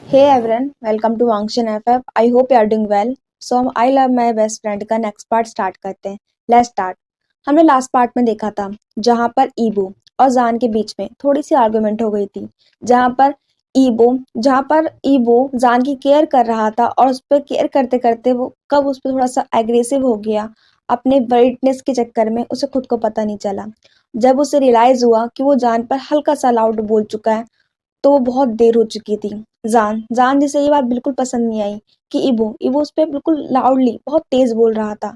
Hey everyone, welcome to Function FF. I hope you are doing well. So हम I love my best friend का next part start करते हैं. Let's start. हमने last part में देखा था जहाँ पर ईबो और जान के बीच में थोड़ी सी आर्गुमेंट हो गई थी. जहाँ पर ईबो जान की केयर कर रहा था और उस पर केयर करते करते वो कब उस पर थोड़ा सा एग्रेसिव हो गया. अपने वर्डनेस के चक्कर में उसे खुद को पता नहीं चला. जब उसे रियलाइज हुआ कि वो जान पर हल्का सा लाउड बोल चुका है तो वो बहुत देर हो चुकी थी. जान जिसे ये बात बिल्कुल पसंद नहीं आई कि इबो उस पे बिल्कुल लाउडली बहुत तेज बोल रहा था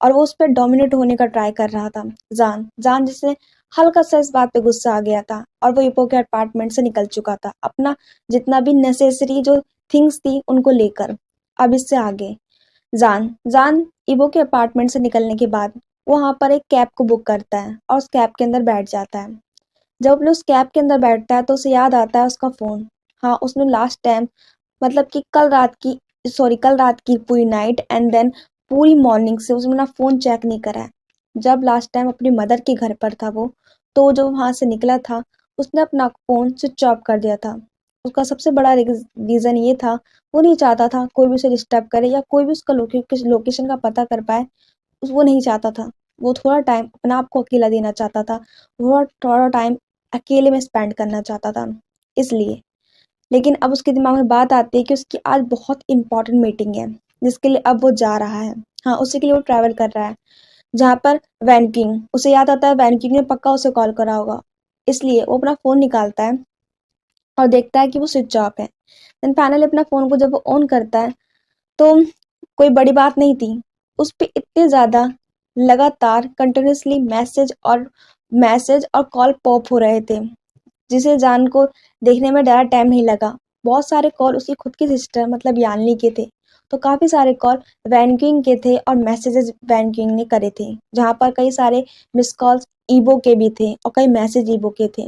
और वो उस पर डोमिनेट होने का ट्राई कर रहा था. जान जिसे हल्का सा इस बात पे गुस्सा आ गया था और वो इबो के अपार्टमेंट से निकल चुका था अपना जितना भी नेसेसरी जो थिंग्स थी उनको लेकर. अब इससे आगे जान जान इबो के अपार्टमेंट से निकलने के बाद वो वहां पर एक कैब को बुक करता है और उस कैब के अंदर बैठ जाता है. जब अपने उस कैब के अंदर बैठता है तो उसे याद आता है उसका फ़ोन. हाँ, उसने लास्ट टाइम मतलब कि कल रात की पूरी नाइट एंड देन पूरी मॉर्निंग से उसने अपना फ़ोन चेक नहीं करा है. जब लास्ट टाइम अपनी मदर के घर पर था वो, तो जब वहाँ से निकला था, उसने अपना फ़ोन स्विच ऑफ कर दिया था. उसका सबसे बड़ा रीज़न ये था, वो नहीं चाहता था कोई भी उसे डिस्टर्ब करे या कोई भी उसका लोकेशन का पता कर पाए. वो नहीं चाहता था. वो थोड़ा टाइम अपने आप को अकेला देना चाहता था. वो थोड़ा टाइम अकेले में स्पेंड करना चाहता था. इसलिए लेकिन अब उसके दिमाग में बात आती है कि उसकी आज बहुत इंपॉर्टेंट मीटिंग है जिसके लिए अब वो जा रहा है. हाँ, उसी के लिए वो ट्रैवल कर रहा है जहाँ पर वैनकिंग उसे याद आता है. वैनकिंग ने पक्का उसे कॉल करा होगा. इसलिए वो अपना फ़ोन निकालता है और देखता है कि वो स्विच ऑफ है. देन फाइनली अपना फ़ोन को जब वो ऑन करता है तो कोई बड़ी बात नहीं थी. उस पे इतने ज़्यादा लगातार कंटिन्यूअसली मैसेज और कॉल पॉप हो रहे थे जिसे जान को देखने में ज़्यादा टाइम नहीं लगा. बहुत सारे कॉल उसकी खुद की सिस्टर मतलब यान्नी के थे. तो काफ़ी सारे कॉल वैनकिंग के थे और मैसेजेस वैनकिंग ने करे थे जहाँ पर कई सारे मिस कॉल्स ईबो के भी थे और कई मैसेज ईबो के थे.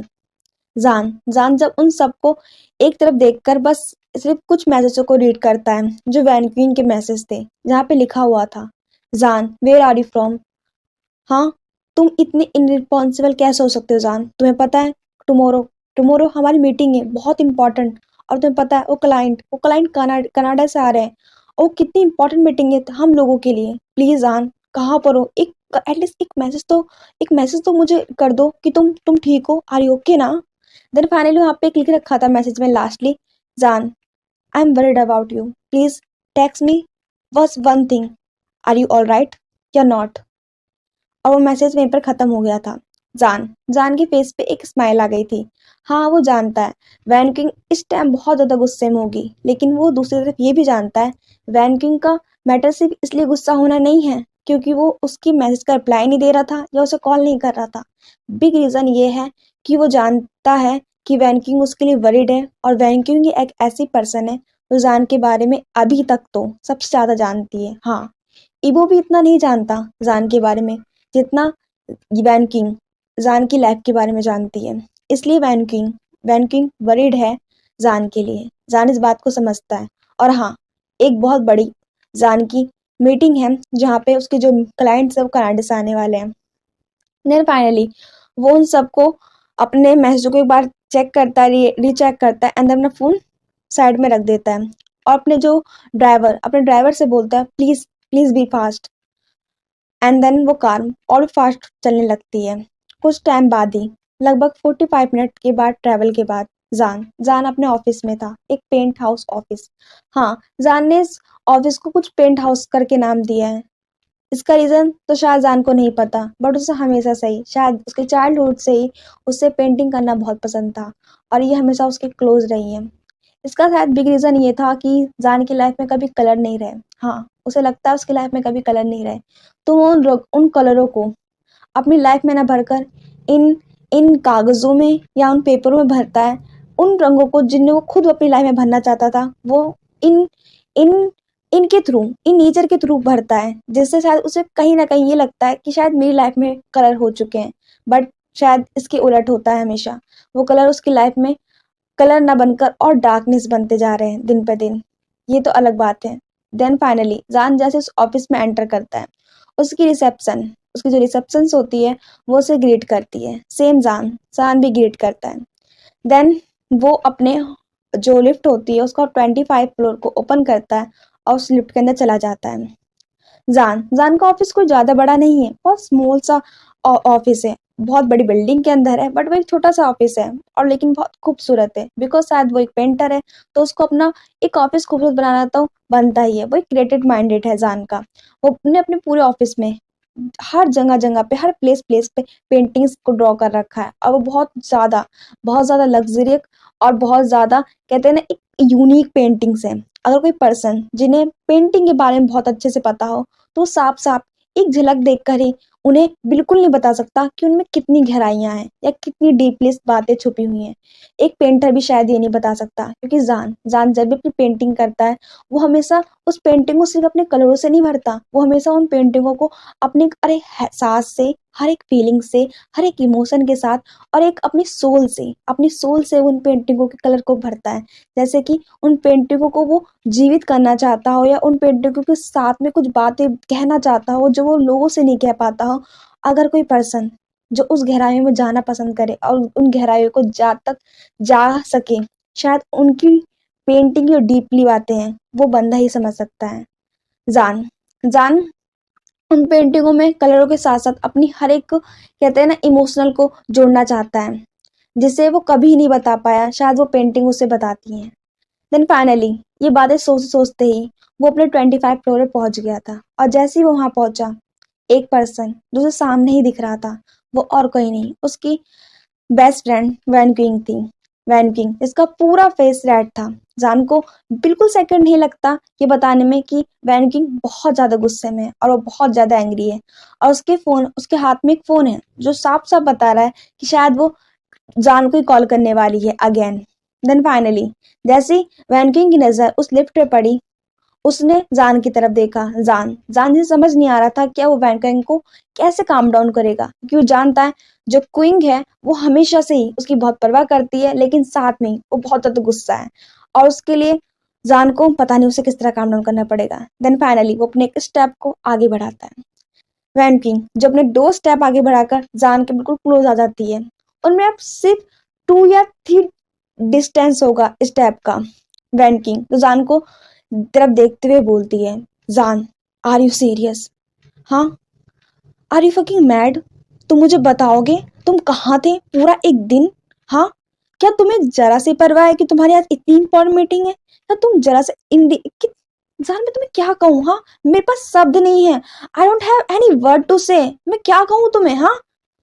जान जान जब उन सबको एक तरफ देखकर बस सिर्फ कुछ मैसेजों को रीड करता है जो वैनक्वीन के मैसेज थे जहाँ पे लिखा हुआ था, जान वेयर आर यू फ्रॉम. हाँ, तुम इतने इनरिस्पॉन्सिबल कैसे हो सकते हो जान. तुम्हें पता है टुमारो टुमारो हमारी मीटिंग है बहुत इंपॉर्टेंट. और तुम्हें पता है वो क्लाइंट कनाडा से आ रहे हैं और वो कितनी इंपॉर्टेंट मीटिंग है हम लोगों के लिए. प्लीज जान कहाँ पर हो. एक एटलीस्ट एक मैसेज तो मुझे कर दो कि तुम ठीक हो. आर यू ओके ना. देन फाइनली वहाँ पे एक लिख रखा था मैसेज में लास्टली, जान I am worried about you. Please text me बस one thing, are you all right या नॉट. और वो मैसेज वहीं पर खत्म हो गया था. जान जान के फेस पे एक स्माइल आ गई थी. हाँ, वो जानता है वैन किंग इस टाइम बहुत ज़्यादा गुस्से में होगी लेकिन वो दूसरी तरफ ये भी जानता है वैन किंग का मैटर सिर्फ इसलिए गुस्सा होना नहीं है क्योंकि वो उसकी मैसेज का रिप्लाई नहीं दे रहा था या उसे कॉल नहीं कर रहा था. बिग रीज़न ये है कि वो जानता है कि वैन किंग उसके लिए वरीड है और वैन किंग एक ऐसी पर्सन है जो जान के बारे में अभी तक तो सबसे ज़्यादा जानती है. हाँ, इबो भी इतना नहीं जानता जान के बारे में जितना वैन किंग जान की लाइफ के बारे में जानती है. इसलिए वैन किंग वरीड है जान के लिए. जान इस बात को समझता है. और हाँ, एक बहुत बड़ी जान की मीटिंग है जहाँ पे उसके जो क्लाइंट्स है वो कनाडा से आने वाले हैं. देन फाइनली वो उन सबको अपने मैसेज को एक बार चेक करता है, रीचेक करता है एंड देन अपना फ़ोन साइड में रख देता है और अपने ड्राइवर से बोलता है please please be fast. And then वो कार और फास्ट चलने लगती है. कुछ टाइम बाद ही लगभग 45 मिनट के बाद ट्रैवल के बाद जान अपने ऑफिस में था. एक पेंट हाउस ऑफिस. हाँ, जान ने इस ऑफिस को कुछ पेंट हाउस करके नाम दिया है. इसका रीज़न तो शायद जान को नहीं पता बट उसे हमेशा से ही शायद उसके चाइल्डहुड से ही उसे पेंटिंग करना बहुत पसंद था और ये हमेशा उसके क्लोज रही है. इसका शायद बिग रीज़न ये था कि जान की लाइफ में कभी कलर नहीं रहे. हाँ, उसे लगता है उसकी लाइफ में कभी कलर नहीं रहे तो वो उन कलरों को अपनी लाइफ में ना भरकर इन इन कागज़ों में या उन पेपरों में भरता है. उन रंगों को जिन्हें वो खुद अपनी लाइफ में भरना चाहता था वो इन इन इनके थ्रू इन नेचर के थ्रू भरता है जिससे शायद उसे कहीं ना कहीं ये लगता है कि शायद मेरी लाइफ में कलर हो चुके हैं. बट शायद इसके उलट होता है हमेशा. वो कलर उसकी लाइफ में कलर ना बनकर और डार्कनेस बनते जा रहे हैं दिन पे दिन. ये तो अलग बात है. देन फाइनली जान जैसे उस ऑफिस में एंटर करता है उसकी जो रिसेप्शन होती है वो उसे ग्रीट करती है. सेम जान भी ग्रीट करता है. देन वो अपने जो लिफ्ट होती है उसका 25 फ्लोर को ओपन करता है और उस लिफ्ट के अंदर चला जाता है। जान जान का ऑफिस कोई ज्यादा बड़ा नहीं है, बहुत स्मॉल सा ऑफिस है, बहुत बड़ी बिल्डिंग के अंदर है, बट वो एक छोटा सा ऑफिस है और लेकिन बहुत खूबसूरत है, बिकॉज शायद वो एक पेंटर है, तो उसको अपना एक ऑफिस खूबसूरत बनाना तो बनता ही है। वो एक क्रिएटिव माइंडेड है जान का। वो अपने अपने पूरे ऑफिस में हर जगह जगह पे, हर प्लेस प्लेस पे पेंटिंग्स को ड्रॉ कर रखा है, और वो बहुत ज्यादा लग्जरी और बहुत ज्यादा कहते हैं ना एक यूनिक पेंटिंग्स हैं। अगर कोई पर्सन जिन्हें पेंटिंग के बारे में बहुत अच्छे से पता हो, तो साफ साफ एक झलक देखकर ही उन्हें बिल्कुल नहीं बता सकता कि उनमें कितनी गहराइयां हैं या कितनी डीपली बातें छुपी हुई हैं। एक पेंटर भी शायद ये नहीं बता सकता, क्योंकि जान जान जब भी अपनी पेंटिंग करता है, वो हमेशा उस पेंटिंग को सिर्फ अपने कलरों से नहीं भरता, वो हमेशा उन पेंटिंगों को अपने एहसास से, हर एक फीलिंग से, हर एक इमोशन के साथ और एक अपनी सोल से उन पेंटिंगों के कलर को भरता है। जैसे कि उन पेंटिंगों को वो जीवित करना चाहता हो, या उन पेंटिंगों के साथ में कुछ बातें कहना चाहता हो जो वो लोगों से नहीं कह पाता हो। अगर कोई पर्सन जो उस गहराइयों में जाना पसंद करे और उन गहराइयों को जा तक जा सके, शायद उनकी पेंटिंग जो डीपली बातें हैं वो बंदा ही समझ सकता है। जान जान उन पेंटिंगों में कलरों के साथ साथ अपनी हर एक कहते हैं ना इमोशनल को जोड़ना चाहता है, जिसे वो कभी नहीं बता पाया, शायद वो पेंटिंग उसे बताती है। देन फाइनली ये बातें सोचते ही वो अपने 25 फ्लोर पे पहुंच गया था, और जैसे ही वो वहां पहुंचा, एक पर्सन जो उसे सामने ही दिख रहा था, वो और कोई नहीं, उसकी बेस्ट फ्रेंड वैन क्विंग थी। वैन क्विंग, इसका पूरा फेस रेड था। जान को बिल्कुल सेकंड नहीं लगता ये बताने में कि वैन क्विंग बहुत ज्यादा गुस्से में है और वो बहुत ज्यादा एंग्री है, और उसके हाथ में एक फोन है जो साफ साफ बता रहा है कि शायद वो जान को ही कॉल करने वाली है अगेन। देन फाइनली जैसे ही वैन क्विंग की नजर उस लिफ्ट पे पड़ी, उसने जान की तरफ देखा। जान जान से समझ नहीं आ रहा था क्या वो वैन क्विंग को कैसे काम डाउन करेगा, क्योंकि वो जानता है जो क्विंग है वो हमेशा से ही उसकी बहुत परवाह करती है, लेकिन साथ में ही वो बहुत ज्यादा गुस्सा है, और उसके लिए जान को पता नहीं उसे किस तरह काम डाउन करना पड़ेगा। देन फाइनली वो अपने एक स्टेप को आगे बढ़ाता है। वैन किंग जो अपने 2 स्टेप आगे बढ़ाकर जान के बिल्कुल क्लोज आ जाती है, उनमें अब सिर्फ 2 या 3 डिस्टेंस होगा स्टेप का। वैन किंग तो जान को तरफ देखते हुए बोलती है, जान आर यू सीरियस? हाँ, आर यू फकिंग मैड? तुम मुझे बताओगे तुम कहाँ थे पूरा एक दिन? हाँ, क्या तुम्हें जरा सी परवाह है कि तुम्हारे आज इतनी इंपॉर्टेंट मीटिंग है? क्या तुम जरा से जान मैं तुम्हें क्या कहूँ? हाँ, मेरे पास शब्द नहीं है। I don't have any word to say. मैं क्या कहूँ तुम्हें? हाँ,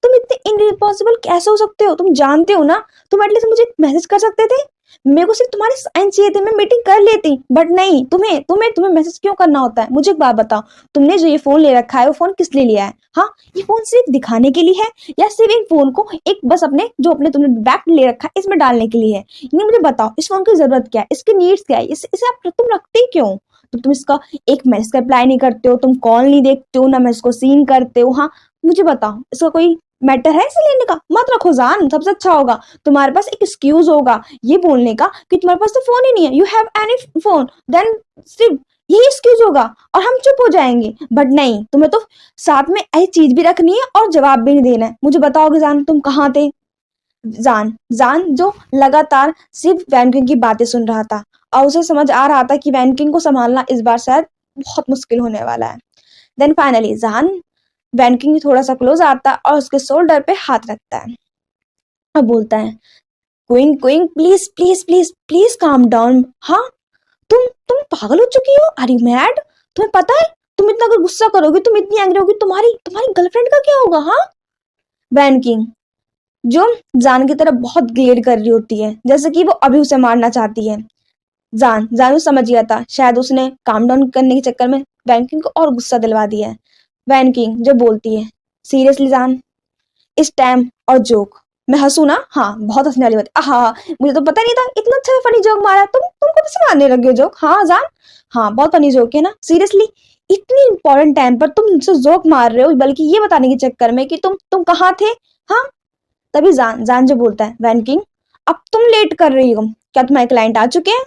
तुम इतने इनरिस्पॉन्सिबल कैसे हो सकते हो? तुम जानते हो ना, तुम एटलीस्ट मुझे मैसेज कर सकते थे। मेरे को सिर्फ तुम्हारे साइन चाहिए थे, मैं मीटिंग कर लेती, बट नहीं, तुम्हें तुम्हें तुम्हें मैसेज क्यों करना होता है? मुझे एक बात बताओ, तुमने जो ये फोन ले रखा है वो फोन किस लिए लिया है? हाँ, ये फोन सिर्फ दिखाने के लिए है, या सिर्फ इन फोन को एक बस अपने तुमने बैग ले रखा है इसमें डालने के लिए है? ये मुझे बताओ, इस फोन की जरूरत क्या है, इसकी नीड्स क्या है, इसे आप तुम रखते ही क्यों? तो तुम इसका एक मैसेज का रिप्लाई नहीं करते हो, तुम कॉल नहीं देखते हो, ना मैसेज को सीन करते हो। हाँ, मुझे बताओ इसका कोई मैटर है इसे लेने का? मत रखो जान, सबसे अच्छा होगा तुम्हारे पास एक एक्सक्यूज होगा ये बोलने का कि तुम्हारे पास तो फोन ही नहीं है, you have any phone, then सिर्फ यही एक्सक्यूज होगा और हम चुप हो जाएंगे। बट नहीं, तुम्हें तो साथ में ऐसी चीज भी रखनी है और जवाब भी नहीं देना है। मुझे बताओगे जान तुम कहाँ थे? जान जान जो लगातार सिर्फ वैनकिंग की बातें सुन रहा था, और उसे समझ आ रहा था कि वैनकिंग को संभालना इस बार शायद बहुत मुश्किल होने वाला है। देन फाइनली जान वैनकिंग थोड़ा सा क्लोज आता और उसके शोल्डर पे हाथ रखता है और बोलता है, क्विंग क्विंग please please please please calm down. हाँ, तुम पागल हो चुकी हो? Are you mad? तुम्हें पता है तुम इतना अगर गुस्सा करोगे, तुम इतनी एंग्री होगी, तुम्हारी तुम्हारी गर्लफ्रेंड का क्या होगा? हाँ, वैनकिंग जो जान की तरफ बहुत ग्लेड कर रही होती है, जैसे कि वो अभी उसे मारना चाहती है। जानू समझ गया था, शायद उसने काम डाउन करने के चक्कर में वैनकिंग को और गुस्सा दिलवा दिया है। वैनकिंग जो बोलती है, सीरियसली जान, इस टाइम और जोक मैं हंसू ना? हाँ, बहुत हंसने वाली बात है। हाँ, मुझे तो पता नहीं था इतना अच्छा फनी जोक मारा। तुम कब से मारने लगे हो जोक? हाँ जान, हाँ बहुत फनी जोक है ना, सीरियसली इतनी इंपॉर्टेंट टाइम पर तुम मुझसे जोक मार रहे हो, बल्कि ये बताने के चक्कर में कि तुम कहाँ थे? हाँ, तभी जान जान जो बोलता है, वैनकिंग अब तुम लेट कर रही हो, क्या तुम्हारे क्लाइंट आ चुके हैं?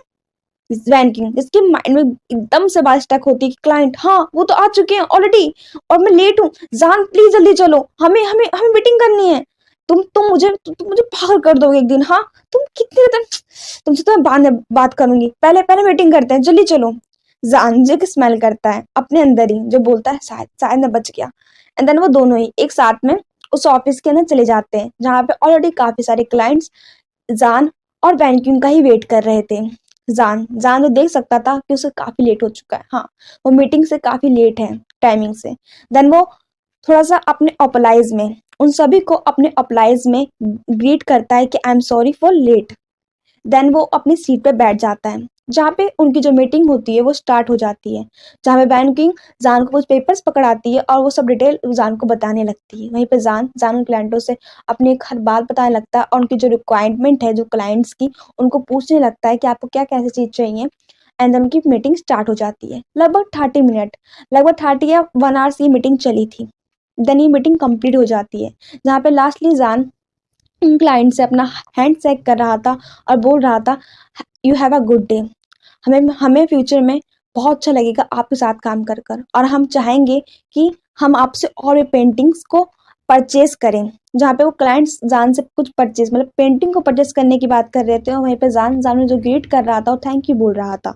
वैनकिंग इसके माइंड में एकदम से बात स्टक होती है कि क्लाइंट, हाँ वो तो आ चुके हैं ऑलरेडी और मैं लेट हूँ। जान प्लीज जल्दी चलो, हमें हमें हमें मीटिंग करनी है। तुम मुझे पागल कर दोगे एक दिन। हाँ, तुम कितने दिन, तुमसे तो मैं बाद में बात करूंगी, पहले पहले मीटिंग करते हैं, जल्दी चलो। जान जो कि स्मेल करता है अपने अंदर ही, जो बोलता है शायद शायद मैं बच गया। एंड देन वो दोनों ही एक साथ में उस ऑफिस के अंदर चले जाते हैं जहाँ पे ऑलरेडी काफी सारे क्लाइंट्स जान और वैनक्यून का ही वेट कर रहे थे। जान जान तो देख सकता था कि उसे काफी लेट हो चुका है। हाँ, वो मीटिंग से काफी लेट है, टाइमिंग से। देन वो थोड़ा सा अपने अपोलाइज में, उन सभी को अपने अपोलाइज में ग्रीट करता है कि I am sorry for late. Then वो अपनी सीट पे बैठ जाता है जहाँ पे उनकी जो मीटिंग होती है वो स्टार्ट हो जाती है, जहाँ पे वैन किंग जान को कुछ पेपर्स पकड़ाती है और वो सब डिटेल जान को बताने लगती है। वहीं पे जान जान उन क्लाइंटों से अपनी एक हर बात बताने लगता है और उनकी जो रिक्वायरमेंट है जो क्लाइंट्स की, उनको पूछने लगता है कि आपको क्या कैसी चीज़ चाहिए। एंड देन उनकी मीटिंग स्टार्ट हो जाती है। लगभग 30 मिनट, लगभग 30 या 1 आवर से ये मीटिंग चली थी। देन ये मीटिंग कंप्लीट हो जाती है जहाँ पे लास्टली जान क्लाइंट से अपना हैंड शेक कर रहा था और बोल रहा था, you have a good day. हमें हमें फ्यूचर में बहुत अच्छा लगेगा आपके साथ काम कर कर, और हम चाहेंगे कि हम आपसे और भी पेंटिंग्स को परचेज करें। जहाँ पे वो क्लाइंट्स जान से कुछ परचेज मतलब पेंटिंग को परचेज करने की बात कर रहे थे, और वहीं पे जान जान में जो ग्रीट कर रहा था और थैंक यू बोल रहा था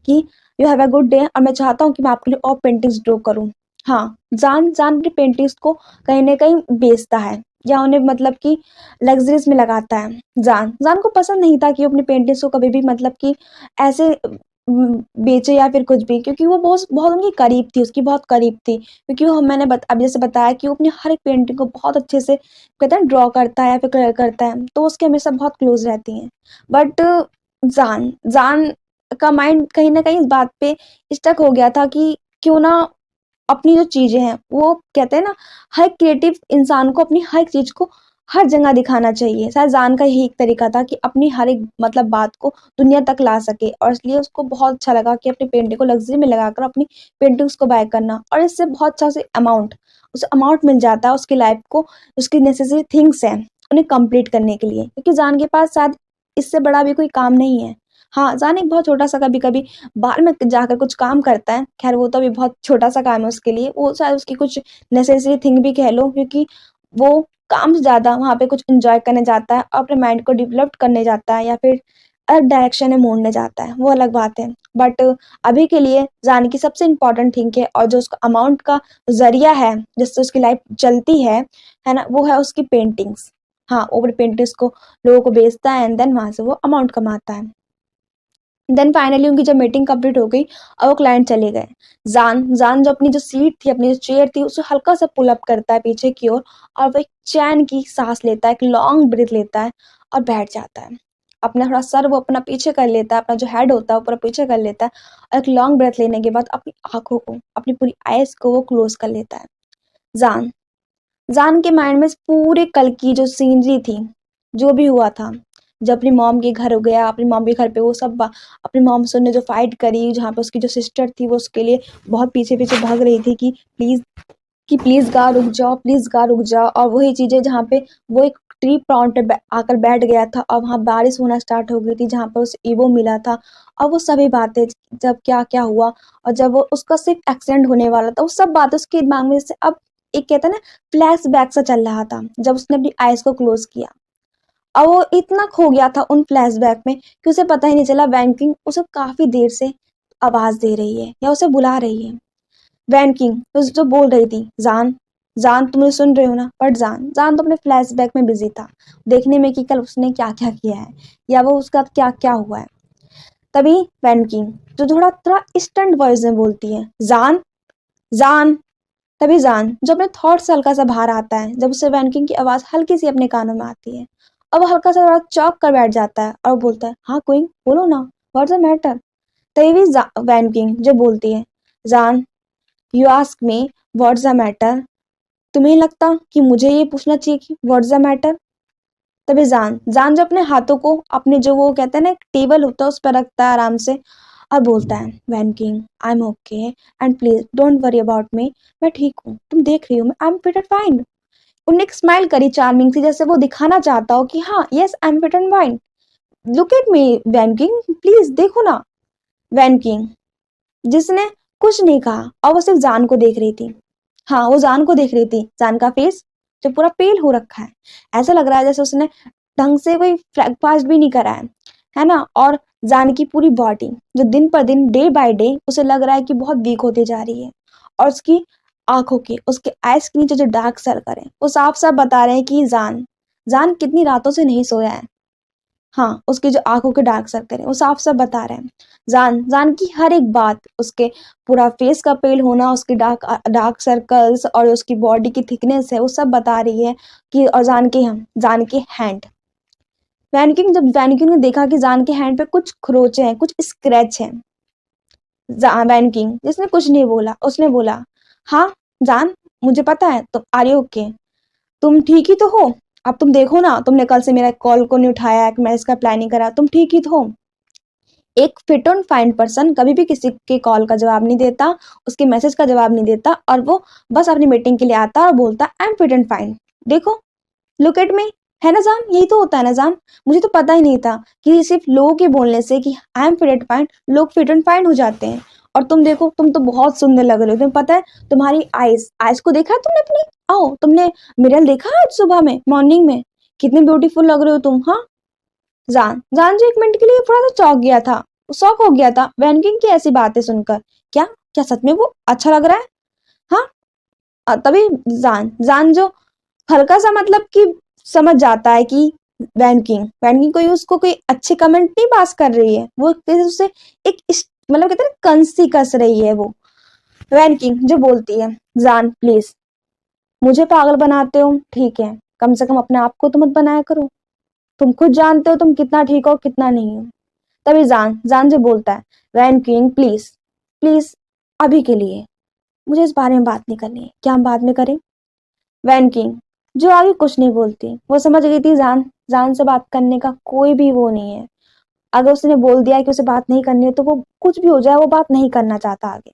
कि you have a good day, और मैं चाहता हूँ कि मैं आपके लिए और पेंटिंग्स ड्रॉ करूँ। हाँ, जान जान अपनी पेंटिंग्स को कहीं ना कहीं बेचता है या उन्हें मतलब कि लग्जरीज में लगाता है। जान जान को पसंद नहीं था कि वो अपनी पेंटिंग्स को कभी भी मतलब कि ऐसे बेचे या फिर कुछ भी, क्योंकि वो बहुत बहुत उनकी करीब थी, उसकी बहुत करीब थी, क्योंकि वो अब जैसे बताया कि वो अपनी हर एक पेंटिंग को बहुत अच्छे से कहते हैं ड्रॉ करता है या फिर कलर करता है, तो उसके हमेशा बहुत क्लोज रहती हैं। बट जान जान का माइंड कहीं ना कहीं इस बात पे स्टक हो गया था कि क्यों ना अपनी जो चीजें हैं, वो कहते हैं ना, हर क्रिएटिव इंसान को अपनी हर एक चीज को हर जगह दिखाना चाहिए। शायद जान का यही एक तरीका था कि अपनी हर एक मतलब बात को दुनिया तक ला सके, और इसलिए उसको बहुत अच्छा लगा कि अपनी पेंटिंग को लग्जरी में लगाकर अपनी पेंटिंग्स को बाय करना, और इससे बहुत अच्छा से अमाउंट, उसे अमाउंट मिल जाता है उसकी लाइफ को, उसकी नेसेसरी थिंग्स हैं उन्हें कंप्लीट करने के लिए, क्योंकि जान के पास शायद इससे बड़ा भी कोई काम नहीं है। हाँ, जान एक बहुत छोटा सा कभी कभी बाहर में जाकर कुछ काम करता है, खैर वो तो अभी बहुत छोटा सा काम है उसके लिए, वो शायद उसकी कुछ नेसेसरी थिंग भी कह लो, क्योंकि वो काम से ज्यादा वहाँ पे कुछ एंजॉय करने जाता है और अपने माइंड को डेवलप करने जाता है, या फिर अलग डायरेक्शन में मोड़ने जाता है, वो अलग बात है। बट अभी के लिए जान की सबसे इम्पोर्टेंट थिंग है, और जो उसका अमाउंट का जरिया है जिससे उसकी लाइफ चलती है ना, वो है उसकी पेंटिंग्स। हाँ, वो अपनी पेंटिंग्स को लोगों को बेचता है एंड देन वहां से वो अमाउंट कमाता है। देन फाइनली उनकी जब मीटिंग कंप्लीट हो गई और वो क्लाइंट चले गए, जान जान जो अपनी जो सीट थी, अपनी जो चेयर थी, उसे हल्का सा पुल अप करता है पीछे की ओर, और वो एक चैन की सांस लेता है, एक लॉन्ग ब्रीथ लेता है और बैठ जाता है। अपना थोड़ा सर वो अपना पीछे कर लेता है, अपना जो हेड होता है वो पूरा पीछे कर लेता है, और एक लॉन्ग ब्रेथ लेने के बाद अपनी आंखों को, अपनी पूरी आइज को वो क्लोज कर लेता है। जान जान के माइंड में पूरे कल की जो सीनरी थी, जो भी हुआ था, जब अपनी मॉम के घर हो गया, अपनी मॉम के घर पे वो सब अपनी मॉम से उन्होंने जो फाइट करी, जहाँ पे उसकी जो सिस्टर थी वो उसके लिए बहुत पीछे पीछे भाग रही थी कि प्लीज गा रुक जाओ, प्लीज गा रुक जाओ, और वही चीजें जहाँ पे वो एक ट्री प्लांट पे आकर बैठ गया था और वहां बारिश होना स्टार्ट हो गई थी, जहाँ पर उसे ईवो मिला था, और वो सभी बातें, जब क्या क्या हुआ, और जब वो उसका सिर्फ एक्सीडेंट होने वाला था, वो सब बातें उसके दिमाग में से अब एक कहता है ना फ्लैश बैक सा चल रहा था, जब उसने अपनी आइज को क्लोज किया। और वो इतना खो गया था उन फ्लैशबैक में कि उसे पता ही नहीं चला वैन किंग उसे काफी देर से आवाज दे रही है या उसे बुला रही है। वैन किंग उस जो बोल रही थी, जान जान तुम मुझे सुन रहे हो ना, बट जान जान तो अपने फ्लैशबैक में बिजी था, देखने में कि कल उसने क्या क्या किया है या वो उसका क्या क्या हुआ है। तभी वैन किंग जो थोड़ा थोड़ा स्टंट वॉइस में बोलती है, जान जान। तभी जान जो अपने थॉट से हल्का सा बाहर आता है, जब उसे वैन किंग की आवाज हल्की सी अपने कानों में आती है, और वो हल्का सा थोड़ा चौंक कर बैठ जाता है और बोलता है, हाँ क्वीन बोलो ना, व्हाट्स द मैटर। तभी भी वैन किंग जो बोलती है, जान you ask me what's the matter, तुम्हें लगता कि मुझे ये पूछना चाहिए कि व्हाट्स द मैटर। तभी जान जान जो अपने हाथों को अपने जो वो कहते हैं ना एक टेबल होता है उस पर रखता है आराम से, और बोलता है, वैन किंग I am okay and please don't worry about me, मैं ठीक हूँ, तुम देख रही हो, I am fit and fine. उन्होंने एक स्माइल करी चार्मिंग सी, जैसे वो दिखाना चाहता हो कि हाँ yes I am fit and fine, look at me when किंग, प्लीज देखो ना। वैन किंग जिसने कुछ नहीं कहा और वो सिर्फ जान को देख रही थी। हाँ, वो जान को देख रही थी, जान का फेस जो पूरा पेल हो रखा है, ऐसा लग रहा है जैसे उसने ढंग से कोई ब्रेकफास्ट भी नहीं करा है ना। और जान की पूरी बॉडी जो दिन पर दिन डे बाय डे उसे लग रहा है कि बहुत वीक होती जा रही है, और उसकी आंखों के उसके आइज के नीचे जो डार्क सर्कल है वो साफ साफ बता रहे हैं कि जान जान कितनी रातों से नहीं सोया है। हाँ, उसकी जो आंखों के डार्क सर्कल है वो साफ साफ बता रहे हैं। जान जान की हर एक बात, उसके पूरा फेस का पेल होना, उसके डार्क डार्क सर्कल्स और उसकी बॉडी की थिकनेस है वो सब बता रही है कि। और जान के हैंड, वैनकिंग जब वैनकिंग ने देखा कि जान के हैंड पे कुछ खरोचे हैं, कुछ स्क्रैच हैं, वैनकिंग जिसने कुछ नहीं बोला, उसने बोला हाँ जान, मुझे पता है तुम आर यू ओके, तुम ठीक ही तो हो। अब तुम देखो ना, तुमने कल से मेरा कॉल को नहीं उठाया, मैं इसका प्लानिंग करा, तुम ठीक ही तो हो। एक फिट एंड फाइन पर्सन कभी भी किसी के कॉल का जवाब नहीं देता, उसके मैसेज का जवाब नहीं देता, और वो बस अपनी मीटिंग के लिए आता और बोलता आई एम फिट एंड फाइन। देखो, लुक एट मी, है ना जान, यही तो होता है ना जान। मुझे तो पता ही नहीं था कि सिर्फ लोगों के बोलने से कि I am fit and fine लोग फिट एंड फाइन हो जाते हैं। और तुम देखो, तुम तो बहुत सुंदर लग रहे हो, तुम्हें पता है तुम्हारी आईज आईज को देखा है तुमने अपनी? आओ, तुमने मिरर देखा आज सुबह में मॉर्निंग में? कितने ब्यूटीफुल लग रहे हो तुम। हाँ जान जान जो एक मिनट के लिए थोड़ा सा चौंक गया था, शॉक हो गया था वैनकिंग की ऐसी बातें सुनकर। क्या क्या सच में वो अच्छा लग रहा है? हाँ, तभी जान जान जो हल्का सा मतलब कि समझ जाता है कि वैनकिंग वैनकिंग कोई उसको कोई अच्छे कमेंट नहीं पास कर रही है, वो उससे एक मतलब कहते हैं कंसी कस रही है वो। वैनकिंग जो बोलती है जान प्लीज, मुझे पागल बनाते हो ठीक है, कम से कम अपने आप को तो मत बनाया करो। तुम खुद जानते हो तुम कितना ठीक हो कितना नहीं हो। तभी जान जान जो बोलता है वैनकिंग प्लीज प्लीज, अभी के लिए मुझे इस बारे में बात नहीं करनी है, क्या हम बाद में करें? वैन किंग जो आगे कुछ नहीं बोलती, वो समझ गई थी जान जान से बात करने का कोई भी वो नहीं है। अगर उसने बोल दिया कि उसे बात नहीं करनी है तो वो कुछ भी हो जाए वो बात नहीं करना चाहता आगे।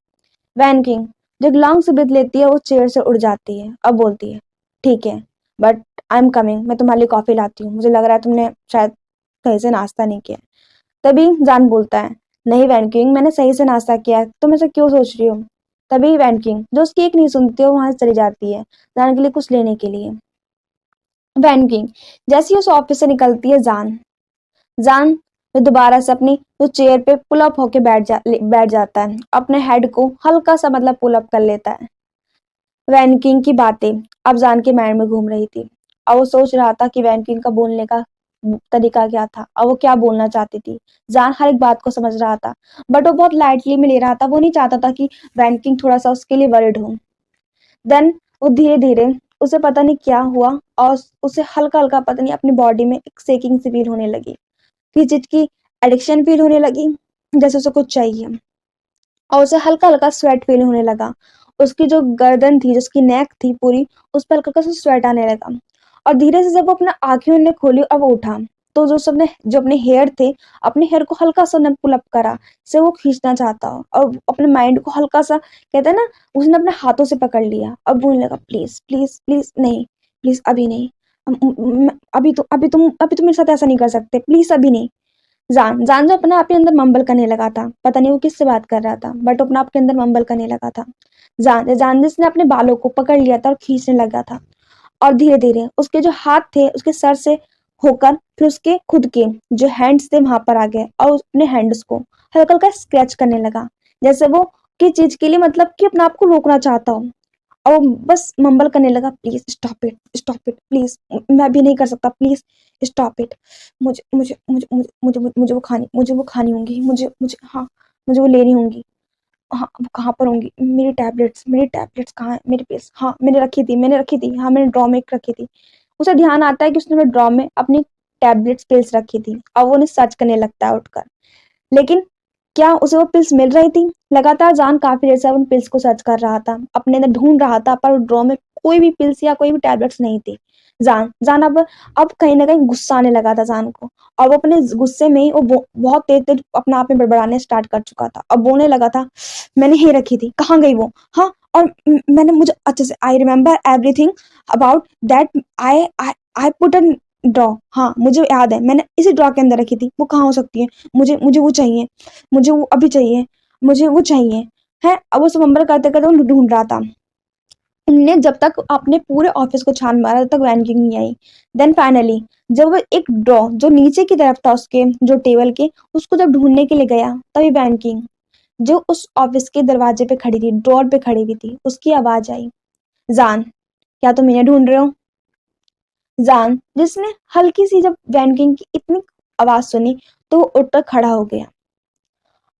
वैन किंग जो एक लॉन्ग से ब्रीथ लेती है वो चेयर से उड़ जाती है, अब बोलती है ठीक है बट आई एम कमिंग, मैं तुम्हारे लिए कॉफी लाती हूँ, मुझे लग रहा है तुमने शायद सही से नाश्ता नहीं किया। तभी जान बोलता है नहीं वैन किंग, मैंने सही से नाश्ता किया है, तुम ऐसा क्यों सोच रही हो? तभी वैन किंग जो उसकी एक नहीं सुनती है वहां से चली जाती है जान के लिए कुछ लेने के लिए। वैन किंग जैसे ही उस ऑफिस से निकलती है जान जान जो दोबारा से अपनी जो चेयर पे पुल अप होके बैठ जाता है, अपने हेड को हल्का सा मतलब पुल अप कर लेता है। वैन किंग की बातें अब जान के माइंड में घूम रही थी, और वो सोच रहा था कि वैन किंग का बोलने का तरीका क्या था और वो क्या बोलना चाहती थी। जान हर एक बात को समझ रहा था, बट वो बहुत लाइटली में ले रहा था, वो नहीं चाहता था कि वैन किंग थोड़ा सा उसके लिए वरिड हो। देन वो धीरे धीरे उसे पता नहीं क्या हुआ, और उसे हल्का हल्का पता नहीं अपनी बॉडी में एक सेकिंग सी फील होने लगी, किसी चीज की एडिक्शन फील होने लगी, जैसे उसे कुछ चाहिए। और उसे हल्का हल्का स्वेट फील होने लगा, उसकी जो गर्दन थी, जिसकी नेक थी पूरी, उस पर हल्का हल्का स्वेट आने लगा। और धीरे से जब वो अपना आंखें उन्हें खोली और वो उठा, तो जो अपने हेयर थे, अपने हेयर को हल्का सा पुल अप करा, से वो खींचना चाहता हो, और अपने माइंड को हल्का सा कहते हैं ना, उसने अपने हाथों से पकड़ लिया और बोलने लगा प्लीज प्लीज प्लीज नहीं, प्लीज अभी नहीं, अभी तुम मेरे साथ ऐसा नहीं कर सकते, प्लीज अभी नहीं। जान जान जो अपना आपके अंदर मम्बल करने लगा था, पता नहीं वो किससे बात कर रहा था, बट अपना आपके अंदर मम्बल करने लगा था। जान जान जिसने अपने बालों को पकड़ लिया था और खींचने लगा था, और धीरे धीरे उसके जो हाथ थे उसके सर से होकर फिर उसके खुद के जो हैंड्स थे वहां पर आ गए, और अपने हैंड्स को हल्का हल्का स्क्रैच करने लगा, जैसे वो किस चीज के लिए मतलब कि अपने आप को रोकना चाहता हो। और वो बस मम्बल करने लगा प्लीज स्टॉप इट प्लीज, मैं भी नहीं कर सकता, प्लीज स्टॉप इट, मुझे वो खानी होंगी, मुझे मुझे हाँ, मुझे वो लेनी होंगी। हाँ, वो कहाँ पर होंगी? मेरी टैबलेट्स कहाँ है? मेरे पास, हाँ मैंने रखी थी, हाँ मैंने ड्रॉ में एक रखी थी। उसे ध्यान आता है कि उसने ड्रॉ में अपनी टैबलेट्स पिल्स रखी थी, और वो उन्हें सर्च करने लगता है उठकर। लेकिन क्या उसे वो पिल्स मिल रही थी? लगातार जान काफी देर से उन पिल्स को सर्च कर रहा था, अपने अंदर ढूंढ रहा था, पर ड्रॉ में कोई भी पिल्स या कोई भी टैबलेट्स नहीं थी। जान जान अब कहीं ना कहीं गुस्सा आने लगा था जान को, और वो अपने गुस्से में ही वो बहुत तेज तेज अपना आप में बड़बड़ाने स्टार्ट कर चुका था। अब बोलने लगा था मैंने ही रखी थी, कहाँ गई वो? हाँ, और मैंने मुझे अच्छे से I remember everything about that, I put an draw, हाँ मुझे याद है मैंने इसी ड्रॉ के अंदर रखी थी, वो कहाँ हो सकती है? मुझे वो चाहिए, मुझे वो अभी चाहिए, मुझे वो चाहिए है। अब वो समंबर करते करते वो ढूंढ रहा था, उनने जब तक अपने पूरे ऑफिस को छान मारा, तब तक वैन किंग नहीं आई। देन फाइनली जब वो एक ड्रॉ जो नीचे की तरफ था उसके जो टेबल के, उसको जब ढूंढने के लिए गया, तभी वैन किंग जो उस ऑफिस के दरवाजे पे खड़ी थी, डोर पे खड़ी हुई थी, उसकी आवाज आई, जान, क्या तुम इन्हें ढूंढ रहे हो? जान जिसने हल्की सी जब वैन किंग की इतनी आवाज सुनी, तो वो उठकर खड़ा हो गया,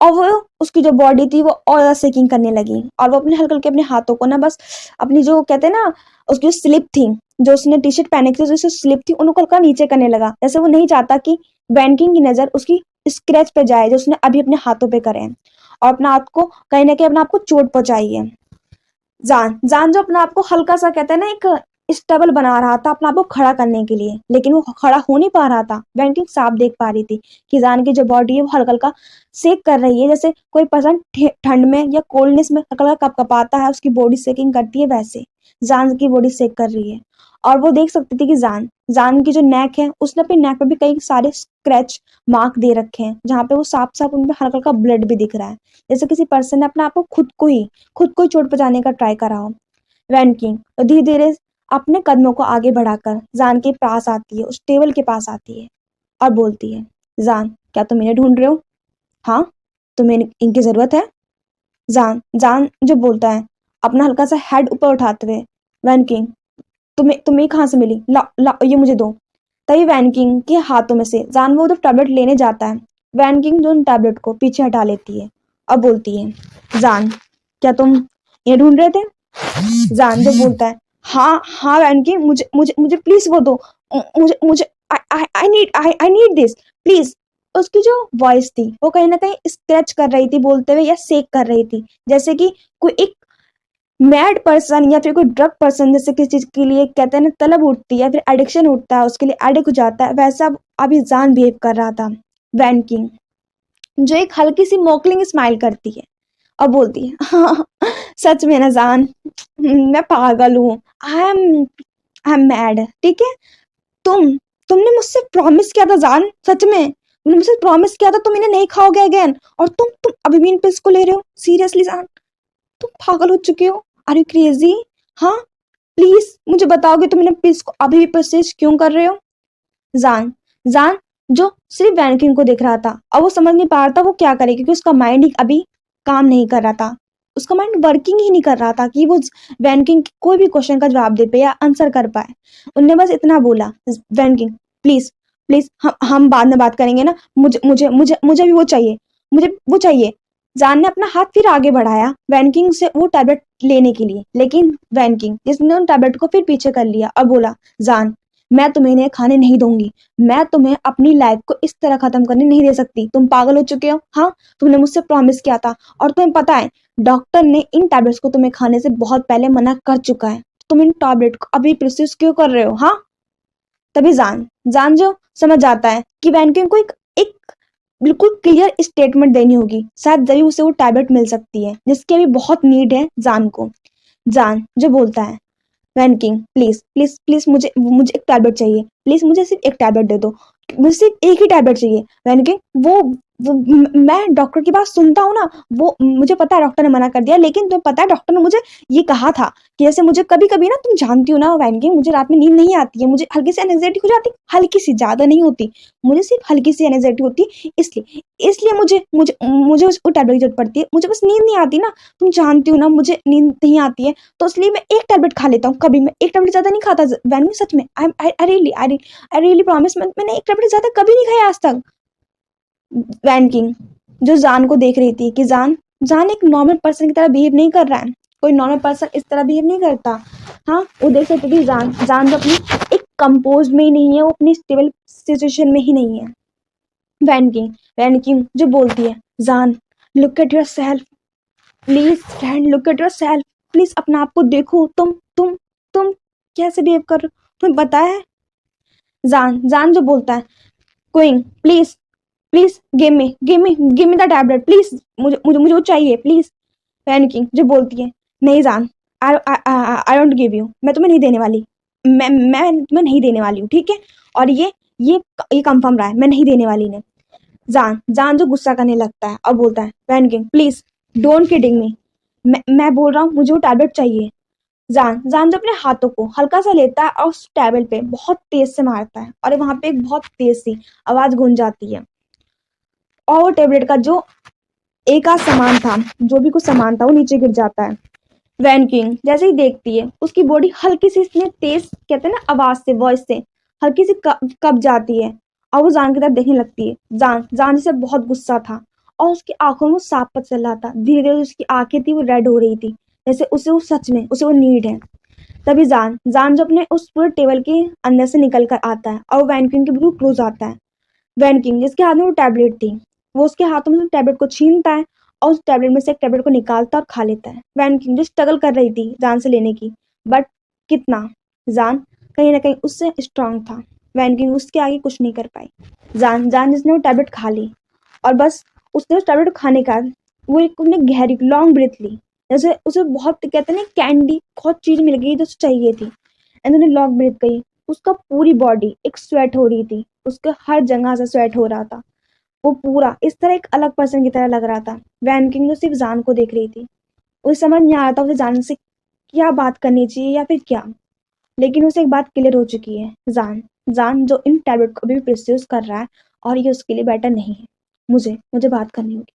और वो उसकी जो बॉडी थी वो और ज्यादा शेकिंग करने लगी, और वो अपने हल्के हल्के अपने हाथों को ना बस अपनी जो कहते हैं ना, उसकी जो स्लिप थी, जो उसने टी शर्ट पहने थी, जो स्लिप थी, उनको हल्का नीचे करने लगा, जैसे वो नहीं चाहता कि वैन किंग की नजर उसकी स्क्रैच पे जाए जो उसने अभी अपने हाथों पे करे हैं, और अपना हाथ को कहीं ना कहीं अपने आप को चोट पहुंचाई है। जान जान जो अपने आप को हल्का सा कहते हैं ना एक स्टेबल बना रहा था अपने आप को खड़ा करने के लिए, लेकिन वो खड़ा हो नहीं पा रहा था। बैंकिंग साफ देख पा रही थी कि जान की जो बॉडी है वो हल्का हल्का सेक कर रही है, जैसे कोई पर्सन ठंड में या कोल्डनेस में हल्का हल्का कपकपाता है, उसकी बॉडी सेकिंग करती है, वैसे जान की बॉडी सेक कर रही है। और वो देख सकती थी कि जान जान की जो नेक है, उसने अपनी नेक पे भी कई सारे स्क्रैच मार्क दे रखे हैं, जहाँ पे वो साफ साफ उनपे हल्का हल्का ब्लड भी दिख रहा है, जैसे किसी पर्सन ने अपने आप को खुद को ही चोट पहुंचाने का ट्राई करा हो। वैन किंग धीरे धीरे अपने कदमों को आगे बढ़ाकर जान के पास आती है, उस टेबल के पास आती है, और बोलती है, जान, क्या तुम इन्हें ढूंढ रहे हो? हाँ, तुम्हें इनकी जरूरत है? जान जान जो बोलता है, अपना हल्का सा हेड ऊपर उठाते हुए, वैन किंग, तुम्हें कहाँ से मिली? ला ला ये मुझे दो। तभी वैन किंग के हाथों में से जान वो जब टैबलेट लेने जाता है, वैन किंग जो उन टैबलेट को पीछे हटा लेती है, और बोलती है, जान, क्या तुम ये ढूंढ रहे थे? जान जो बोलता है, हाँ हाँ वैन किंग, मुझे मुझे मुझे प्लीज वो दो, मुझे मुझे आई नीड दिस, प्लीज। उसकी जो वॉइस थी वो कहीं ना कहीं स्क्रैच कर रही थी बोलते हुए, या सेक कर रही थी, जैसे कि कोई एक मैड पर्सन या फिर कोई ड्रग पर्सन जैसे किसी चीज के लिए कहते हैं ना तलब उठती है, फिर एडिक्शन उठता है, उसके लिए एडिक्ट हो जाता है, वैसा अभी जान बिहेव कर रहा था। वैन किंग जो एक हल्की सी मोकलिंग स्माइल करती है, और बोलती है, हाँ, सच में ना जान, मैं पागल हूँ, आई एम मैड, ठीक है। तुम तुमने मुझसे प्रॉमिस किया था जान, सच में तुमने मुझसे प्रॉमिस किया था तुम इन्हें नहीं खाओगे अगेन, और तुम अभी भी इन पिल्स को ले रहे हो? सीरियसली जान, तुम पागल हो चुके हो? Are you crazy? हाँ, प्लीज मुझे बताओगे तुम इन पिल्स को अभी भी परचेज क्यों कर रहे हो? जान जान जो सिर्फ वैनकिंग को देख रहा था, और वो समझ नहीं पा रहा था वो क्या करे, क्योंकि उसका माइंड ही अभी काम नहीं कर रहा था, उसका माइंड वर्किंग ही नहीं कर रहा था कि वो वैनकिंग कोई भी क्वेश्चन का जवाब दे पाए या आंसर कर पाए। उनने बस इतना बोला, वैनकिंग, प्लीज प्लीज, हम बाद में बात करेंगे ना, मुझे मुझे मुझे मुझे भी वो चाहिए, मुझे वो चाहिए। जान ने अपना हाथ फिर आगे बढ़ाया वैनकिंग से वो टैबलेट लेने के लिए, लेकिन वैनकिंग जिसने उन टैबलेट को फिर पीछे कर लिया और बोला, जान, मैं तुम्हें इन्हें खाने नहीं दूंगी, मैं तुम्हें अपनी लाइफ को इस तरह खत्म करने नहीं दे सकती, तुम पागल हो चुके हो। हाँ, तुमने मुझसे प्रॉमिस किया था, और तुम्हें पता है डॉक्टर ने इन टैबलेट्स को तुम्हें खाने से बहुत पहले मना कर चुका है, तुम इन टैबलेट को अभी प्रोसेस क्यों कर रहे हो? हाँ, तभी जान जान जो समझ जाता है कि वैनकिंग को एक बिल्कुल क्लियर स्टेटमेंट देनी होगी, शायद जरूर उसे वो टैबलेट मिल सकती है जिसकी अभी बहुत नीड है जान को। जान जो बोलता है, वैन किंग, प्लीज प्लीज प्लीज, मुझे मुझे एक टैबलेट चाहिए, प्लीज मुझे सिर्फ एक टैबलेट दे दो, मुझे सिर्फ एक ही टैबलेट चाहिए। वैन किंग, मैं डॉक्टर की बात सुनता हूँ ना, वो मुझे पता है डॉक्टर ने मना कर दिया, लेकिन तुम्हें पता है डॉक्टर ने मुझे ये कहा था कि जैसे मुझे कभी कभी ना, तुम जानती हो ना वैन किंग, मुझे रात में नींद नहीं आती है, मुझे हल्की सी एनजाइटी हो जाती, हल्की सी, ज्यादा नहीं होती, मुझे सिर्फ हल्की सी एनजाइटी होती, इसलिए इसलिए मुझे मुझे मुझे वो टैबलेट की जरूरत पड़ती है, मुझे बस नींद नहीं आती ना, तुम जानती हो ना मुझे नींद नहीं आती है, तो इसलिए मैं एक टैबलेट खा लेता हूँ, कभी मैं एक टैबलेट ज्यादा नहीं खाता वैन में, सच में, आई रियली प्रॉमिस, मैंने एक टैबलेट ज्यादा कभी नहीं खाया आज तक। वैन किंग जो जान को देख रही थी कि जान जान एक नॉर्मल पर्सन की तरह बिहेव नहीं कर रहा है, कोई नॉर्मल पर्सन इस तरह बिहेव नहीं करता। हाँ, वो देख सकती थी जान जान जो अपनी एक कंपोज में ही नहीं है, वो अपनी स्टेबल सिचुएशन में ही नहीं है। वैन किंग जो बोलती है, जान, look at your self, please friend, look at your self, please अपना आप को देखो, तुम कैसे बिहेव कर रहे हो, तुम्हें पता है? जान जान जो बोलता है, queen, please please give me the tablet, please, मुझे मुझे मुझे वो चाहिए, प्लीज। पैनिकिंग जो बोलती है, नहीं जान, आई डोंट गिव यू, मैं तुम्हें नहीं देने वाली, मैं तुम्हें नहीं देने वाली हूँ, ठीक है, और ये ये कंफर्म रहा है, मैं नहीं देने वाली ने। जान जान जो गुस्सा करने लगता है और बोलता है, panicking, please don't kidding me, मैं बोल रहा हूँ मुझे वो टैबलेट चाहिए, जान जान जो अपने हाथों को हल्का सा लेता है और उस टेबल पे बहुत तेज से मारता है और वहां पे एक बहुत तेज सी आवाज गूंज जाती है और वो टेबलेट का जो एक आध सामान था, जो भी कुछ सामान था, वो नीचे गिर जाता है। वैन किंग जैसे ही देखती है, उसकी बॉडी हल्की सी इसमें तेज, कहते हैं ना, आवाज से, वॉइस से हल्की सी कब जाती है और वो जान की तरफ देखने लगती है। जान जान जिसे बहुत गुस्सा था और उसकी आंखों में वो सांप पता चल रहा था। धीरे धीरे उसकी आंखें थी वो रेड हो रही थी, जैसे उसे वो सच में उसे वो नीड है। तभी जान जान जो अपने उस पूरे टेबल के अंदर से निकल कर आता है और वैन किंग के बिल्कुल क्लोज आता है। वैन किंग जिसके हाथ में वो टैबलेट थी, वो उसके हाथों में से टैबलेट को छीनता है और उस टैबलेट में से एक टैबलेट को निकालता है और खा लेता है। वैन किंग जो स्ट्रगल कर रही थी जान से लेने की, बट कितना, जान कहीं ना कहीं उससे स्ट्रांग था। वैन किंग उसके आगे कुछ नहीं कर पाई। जान जान जिसने वो टैबलेट खा ली और बस उसने उस टैबलेट खाने का वो एक उसने गहरी लॉन्ग ब्रेथ ली, जैसे उसे बहुत, कहते हैं ना, कैंडी बहुत चीज मिल गई जो उसे चाहिए थी। एंड उन्हें लॉन्ग ब्रेथ गई, उसका पूरी बॉडी एक स्वेट हो रही थी, उसके हर जगह से स्वेट हो रहा था। वो पूरा इस तरह एक अलग पर्सन की तरह लग रहा था। वैन किंग जो सिर्फ जान को देख रही थी, उसे समझ नहीं आ रहा था उसे जान से क्या बात करनी चाहिए या फिर क्या। लेकिन उसे एक बात क्लियर हो चुकी है, जान जान जो इन टैबलेट को अभी भी प्रेस्यूज कर रहा है और ये उसके लिए बेटर नहीं है। मुझे मुझे बात करनी होगी,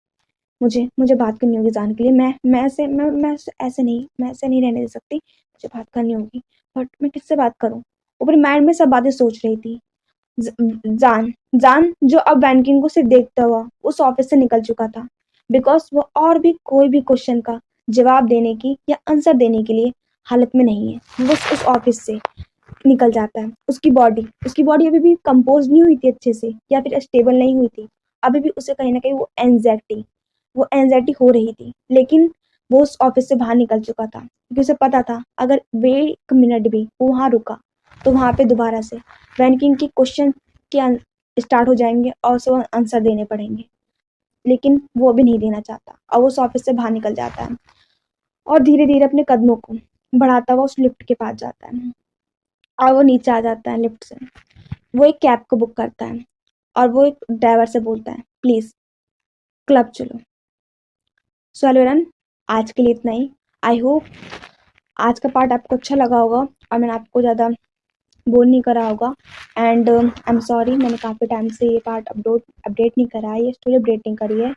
मुझे मुझे बात करनी होगी जान के लिए। मैं ऐसे नहीं रहने दे सकती, मुझे बात करनी होगी। बट मैं किससे बात करूं? ऊपर माइंड में सब बातें सोच रही थी। जान जान जो अब वैनकिंग को सिर्फ देखता हुआ उस ऑफिस से निकल चुका था, बिकॉज वो और भी कोई भी क्वेश्चन का जवाब देने की या आंसर देने के लिए हालत में नहीं है। वो उस ऑफिस से निकल जाता है। उसकी बॉडी अभी भी कंपोज नहीं हुई थी अच्छे से या फिर स्टेबल नहीं हुई थी। अभी भी उसे कहीं ना कहीं वो एंजाइटी हो रही थी। लेकिन वो उस ऑफिस से बाहर निकल चुका था क्योंकि उसे पता था अगर वे एक मिनट भी वो वहां रुका तो वहां पे दोबारा से रैंकिंग की क्वेश्चन के स्टार्ट हो जाएंगे और उसे आंसर देने पड़ेंगे। लेकिन वो भी नहीं देना चाहता और वो उस ऑफिस से बाहर निकल जाता है और धीरे धीरे अपने कदमों को बढ़ाता हुआ उस लिफ्ट के पास जाता है और वो नीचे आ जाता है लिफ्ट से। वो एक कैब को बुक करता है और वो एक ड्राइवर से बोलता है, प्लीज क्लब चलो। सो एवरीवन, आज के लिए इतना ही। आई होप आज का पार्ट आपको अच्छा लगा होगा और मैंने आपको ज़्यादा बोर नहीं करा होगा। एंड आई एम सॉरी, मैंने काफ़ी टाइम से ये पार्ट अपडेट नहीं करा है, ये स्टोरी अपडेट नहीं करी है।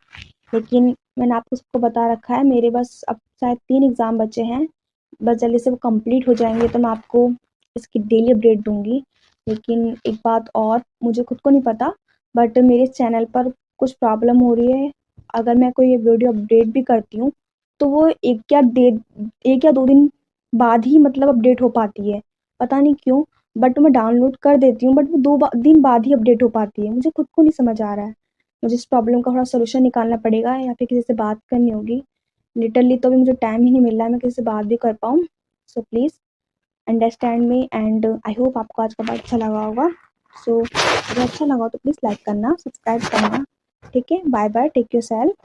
लेकिन मैंने आपको सबको बता रखा है, मेरे बस अब शायद 3 एग्ज़ाम बचे हैं, बस जल्दी से वो कंप्लीट हो जाएंगे तो मैं आपको इसकी डेली अपडेट दूंगी। लेकिन एक बात और, मुझे खुद को नहीं पता बट मेरे चैनल पर कुछ प्रॉब्लम हो रही है। अगर मैं कोई वीडियो अपडेट भी करती हूँ तो वो 1 या 2 दिन बाद ही मतलब अपडेट हो पाती है, पता नहीं क्यों। बट मैं डाउनलोड कर देती हूँ बट वो 2 दिन बाद ही अपडेट हो पाती है। मुझे खुद को नहीं समझ आ रहा है। मुझे इस प्रॉब्लम का थोड़ा सोल्यूशन निकालना पड़ेगा या फिर किसी से बात करनी होगी। लिटरली तो अभी मुझे टाइम ही नहीं मिल रहा है मैं किसी से बात भी कर पाऊँ। So please understand me and I hope आपको आज का पार्ट अच्छा लगा होगा। सो अगर अच्छा लगा हो तो प्लीज़ लाइक करना, सब्सक्राइब करना। ठीक है, bye bye, take your self.